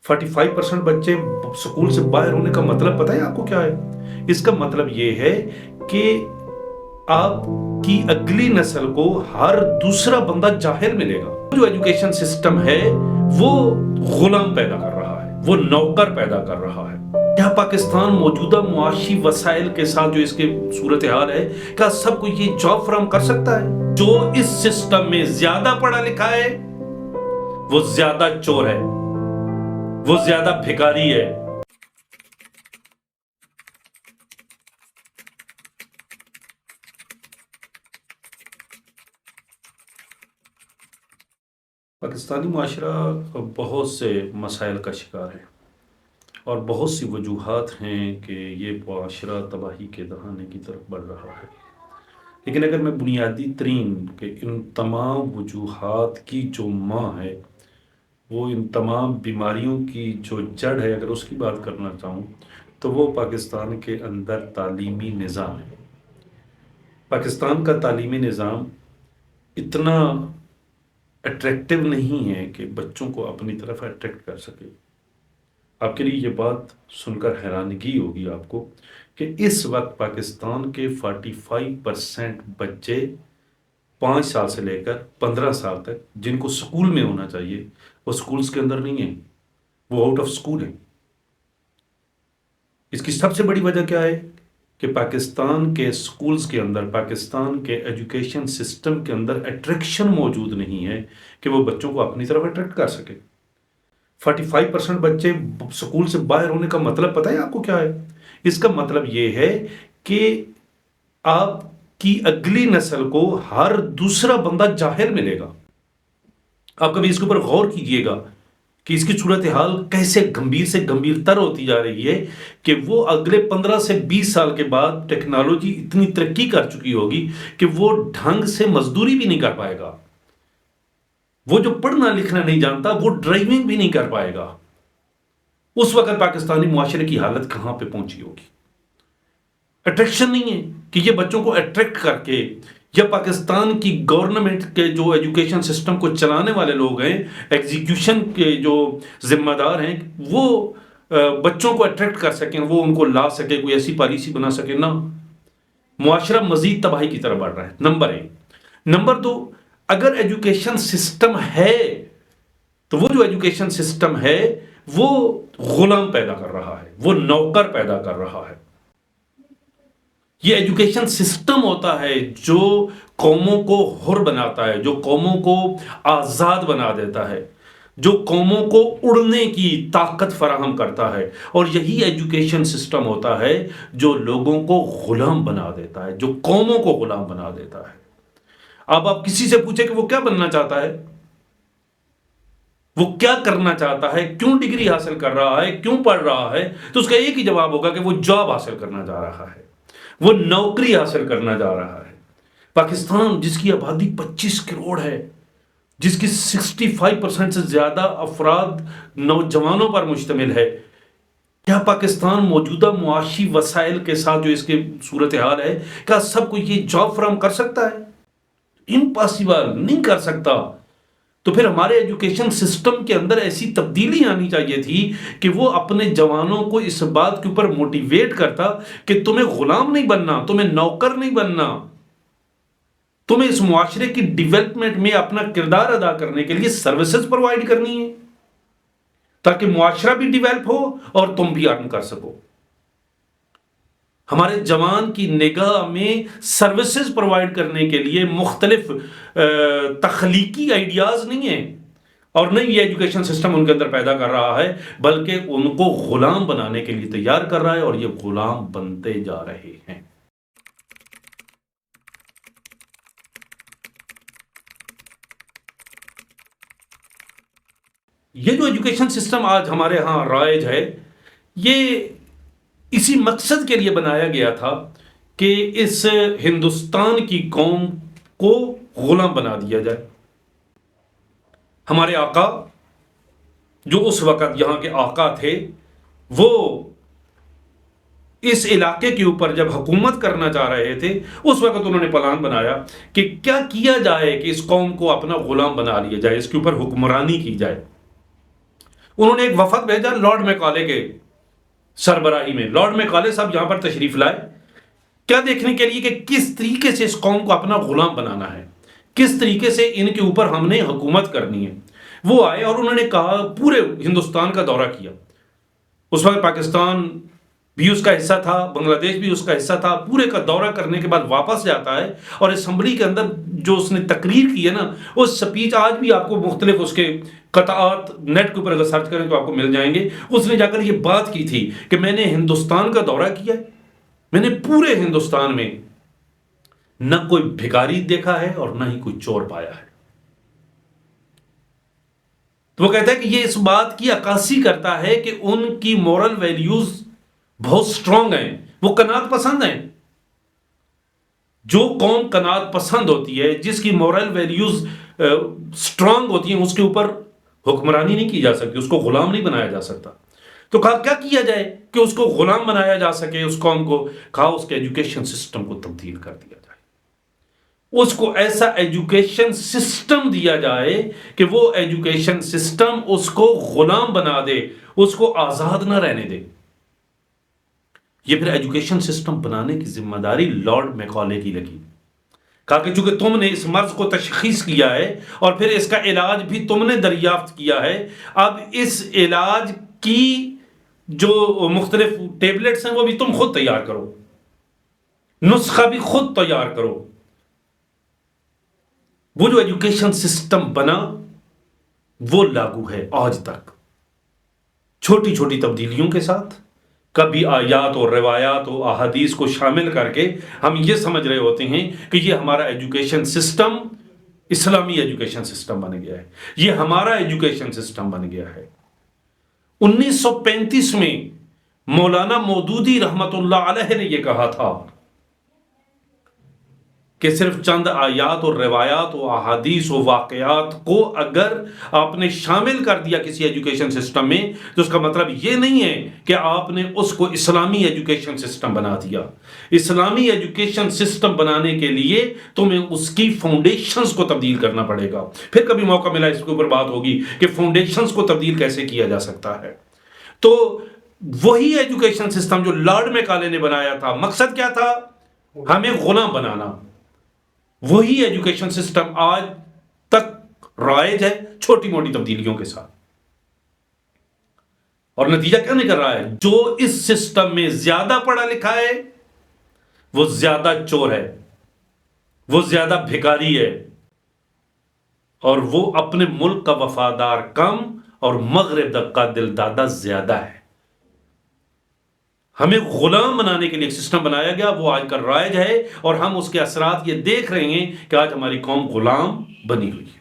45% بچے سکول سے باہر ہونے کا مطلب پتہ ہے آپ کو کیا ہے؟ اس کا مطلب یہ ہے کہ آپ کی اگلی نسل کو ہر دوسرا بندہ جاہل ملے گا۔ جو ایجوکیشن سسٹم ہے وہ غلام پیدا کر رہا ہے، وہ نوکر پیدا کر رہا ہے۔ کیا پاکستان موجودہ معاشی وسائل کے ساتھ جو اس کے صورتحال ہے، کیا سب کو یہ جاب فراہم کر سکتا ہے؟ جو اس سسٹم میں زیادہ پڑھا لکھا ہے وہ زیادہ چور ہے، وہ زیادہ بھکاری ہے۔ پاکستانی معاشرہ بہت سے مسائل کا شکار ہے اور بہت سی وجوہات ہیں کہ یہ معاشرہ تباہی کے دہانے کی طرف بڑھ رہا ہے، لیکن اگر میں بنیادی ترین کہ ان تمام وجوہات کی جو ماں ہے، وہ ان تمام بیماریوں کی جو جڑ ہے، اگر اس کی بات کرنا چاہوں تو وہ پاکستان کے اندر تعلیمی نظام ہے۔ پاکستان کا تعلیمی نظام اتنا اٹریکٹیو نہیں ہے کہ بچوں کو اپنی طرف اٹریکٹ کر سکے۔ آپ کے لیے یہ بات سن کر حیرانگی ہوگی آپ کو کہ اس وقت پاکستان کے 45% بچے 5 سال سے لے کر 15 سال تک جن کو سکول میں ہونا چاہیے وہ سکولز کے اندر نہیں ہیں، وہ آؤٹ آف سکول ہیں۔ اس کی سب سے بڑی وجہ کیا ہے کہ پاکستان کے سکولز کے اندر، پاکستان کے ایجوکیشن سسٹم کے اندر اٹریکشن موجود نہیں ہے کہ وہ بچوں کو اپنی طرف اٹریکٹ کر سکے۔ 45% بچے سکول سے باہر ہونے کا مطلب پتہ ہے آپ کو کیا ہے؟ اس کا مطلب یہ ہے کہ آپ کی اگلی نسل کو ہر دوسرا بندہ جاہل ملے گا۔ آپ کبھی اس کے اوپر غور کیجئے گا کہ اس کی صورتحال کیسے گمبھیر سے گمبھیر تر ہوتی جا رہی ہے کہ وہ اگلے 15 سے 20 سال کے بعد ٹیکنالوجی اتنی ترقی کر چکی ہوگی کہ وہ ڈھنگ سے مزدوری بھی نہیں کر پائے گا۔ وہ جو پڑھنا لکھنا نہیں جانتا وہ ڈرائیونگ بھی نہیں کر پائے گا۔ اس وقت پاکستانی معاشرے کی حالت کہاں پہ پہنچی ہوگی؟ اٹریکشن نہیں ہے کہ یہ بچوں کو اٹریکٹ کر کے، یا پاکستان کی گورنمنٹ کے جو ایجوکیشن سسٹم کو چلانے والے لوگ ہیں، ایگزیکیوشن کے جو ذمہ دار ہیں، وہ بچوں کو اٹریکٹ کر سکیں، وہ ان کو لا سکے، کوئی ایسی پالیسی بنا سکے۔ نہ، معاشرہ مزید تباہی کی طرف بڑھ رہا ہے، نمبر 1۔ نمبر 2، اگر ایجوکیشن سسٹم ہے تو وہ جو ایجوکیشن سسٹم ہے وہ غلام پیدا کر رہا ہے، وہ نوکر پیدا کر رہا ہے۔ یہ ایجوکیشن سسٹم ہوتا ہے جو قوموں کو حر بناتا ہے، جو قوموں کو آزاد بنا دیتا ہے، جو قوموں کو اڑنے کی طاقت فراہم کرتا ہے، اور یہی ایجوکیشن سسٹم ہوتا ہے جو لوگوں کو غلام بنا دیتا ہے، جو قوموں کو غلام بنا دیتا ہے۔ اب آپ کسی سے پوچھیں کہ وہ کیا بننا چاہتا ہے، وہ کیا کرنا چاہتا ہے، کیوں ڈگری حاصل کر رہا ہے، کیوں پڑھ رہا ہے، تو اس کا ایک ہی جواب ہوگا کہ وہ جاب حاصل کرنا جا رہا ہے، وہ نوکری حاصل کرنا جا رہا ہے۔ پاکستان جس کی آبادی 25 کروڑ ہے، جس کی 65% سے زیادہ افراد نوجوانوں پر مشتمل ہے، کیا پاکستان موجودہ معاشی وسائل کے ساتھ جو اس کے صورتحال ہے، کیا سب کو یہ جاب فراہم کر سکتا ہے؟ امپاسبل، نہیں کر سکتا۔ تو پھر ہمارے ایجوکیشن سسٹم کے اندر ایسی تبدیلی آنی چاہیے تھی کہ وہ اپنے جوانوں کو اس بات کے اوپر موٹیویٹ کرتا کہ تمہیں غلام نہیں بننا، تمہیں نوکر نہیں بننا، تمہیں اس معاشرے کی ڈیولپمنٹ میں اپنا کردار ادا کرنے کے لیے سروسز پرووائڈ کرنی ہے تاکہ معاشرہ بھی ڈیولپ ہو اور تم بھی ارن کر سکو۔ ہمارے جوان کی نگاہ میں سروسز پرووائڈ کرنے کے لیے مختلف تخلیقی آئیڈیاز نہیں ہیں، اور نہیں یہ ایجوکیشن سسٹم ان کے اندر پیدا کر رہا ہے، بلکہ ان کو غلام بنانے کے لیے تیار کر رہا ہے، اور یہ غلام بنتے جا رہے ہیں۔ یہ جو ایجوکیشن سسٹم آج ہمارے ہاں رائج ہے، یہ اسی مقصد کے لیے بنایا گیا تھا کہ اس ہندوستان کی قوم کو غلام بنا دیا جائے۔ ہمارے آقا جو اس وقت یہاں کے آقا تھے، وہ اس علاقے کے اوپر جب حکومت کرنا چاہ رہے تھے، اس وقت انہوں نے پلان بنایا کہ کیا کیا جائے کہ اس قوم کو اپنا غلام بنا لیا جائے، اس کے اوپر حکمرانی کی جائے۔ انہوں نے ایک وفد بھیجا لارڈ میکالے کے سربراہی میں. لارڈ میکالے صاحب یہاں پر تشریف لائے کیا دیکھنے کے لیے کہ کس طریقے سے اس قوم کو اپنا غلام بنانا ہے, کس طریقے سے ان کے اوپر ہم نے حکومت کرنی ہے. وہ آئے اور انہوں نے کہا, پورے ہندوستان کا دورہ کیا. اس وقت پاکستان بھی اس کا حصہ تھا, بنگلہ دیش بھی اس کا حصہ تھا. پورے کا دورہ کرنے کے بعد واپس جاتا ہے اور اسمبلی کے اندر جو اس نے تقریر کی ہے نا, اس سپیچ آج بھی آپ کو مختلف اس کے قطعات نیٹ کے اوپر اگر سرچ کریں تو آپ کو مل جائیں گے. اس نے جا کر یہ بات کی تھی کہ میں نے ہندوستان کا دورہ کیا ہے, میں نے پورے ہندوستان میں نہ کوئی بھکاری دیکھا ہے اور نہ ہی کوئی چور پایا ہے. تو وہ کہتا ہے کہ یہ اس بات کی عکاسی کرتا ہے کہ ان کی مورل ویلیوز بہت سٹرونگ ہیں, وہ قناعت پسند ہیں. جو قوم قناعت پسند ہوتی ہے, جس کی مورل ویلیوز سٹرونگ ہوتی ہیں, اس کے اوپر حکمرانی نہیں کی جا سکتی, اس کو غلام نہیں بنایا جا سکتا. تو کہا کیا کیا جائے کہ اس کو غلام بنایا جا سکے اس قوم کو؟ کہا اس کے ایجوکیشن سسٹم کو تبدیل کر دیا جائے, اس کو ایسا ایجوکیشن سسٹم دیا جائے کہ وہ ایجوکیشن سسٹم اس کو غلام بنا دے, اس کو آزاد نہ رہنے دے. یہ پھر ایجوکیشن سسٹم بنانے کی ذمہ داری لارڈ میکالے کی لگی. کہا کہ چونکہ تم نے اس مرض کو تشخیص کیا ہے اور پھر اس کا علاج بھی تم نے دریافت کیا ہے, اب اس علاج کی جو مختلف ٹیبلٹس ہیں وہ بھی تم خود تیار کرو, نسخہ بھی خود تیار کرو. وہ جو ایجوکیشن سسٹم بنا وہ لاگو ہے آج تک, چھوٹی چھوٹی تبدیلیوں کے ساتھ. کبھی آیات اور روایات و احادیث کو شامل کر کے ہم یہ سمجھ رہے ہوتے ہیں کہ یہ ہمارا ایجوکیشن سسٹم اسلامی ایجوکیشن سسٹم بن گیا ہے, یہ ہمارا ایجوکیشن سسٹم بن گیا ہے. 1935 میں مولانا مودودی رحمت اللہ علیہ نے یہ کہا تھا کہ صرف چند آیات اور روایات و احادیث و واقعات کو اگر آپ نے شامل کر دیا کسی ایجوکیشن سسٹم میں تو اس کا مطلب یہ نہیں ہے کہ آپ نے اس کو اسلامی ایجوکیشن سسٹم بنا دیا. اسلامی ایجوکیشن سسٹم بنانے کے لیے تمہیں اس کی فاؤنڈیشنز کو تبدیل کرنا پڑے گا. پھر کبھی موقع ملا اس کے اوپر بات ہوگی کہ فاؤنڈیشنز کو تبدیل کیسے کیا جا سکتا ہے. تو وہی ایجوکیشن سسٹم جو لارڈ میکالے نے بنایا تھا, مقصد کیا تھا؟ ہمیں غلام بنانا. وہی ایجوکیشن سسٹم آج تک رائج ہے, چھوٹی موٹی تبدیلیوں کے ساتھ. اور نتیجہ کیا نکل رہا ہے؟ جو اس سسٹم میں زیادہ پڑھا لکھا ہے وہ زیادہ چور ہے, وہ زیادہ بھکاری ہے, اور وہ اپنے ملک کا وفادار کم اور مغرب کا دل دادا زیادہ ہے. ہمیں غلام بنانے کے لیے ایک سسٹم بنایا گیا, وہ آج کل رائج ہے, اور ہم اس کے اثرات یہ دیکھ رہے ہیں کہ آج ہماری قوم غلام بنی ہوئی ہے.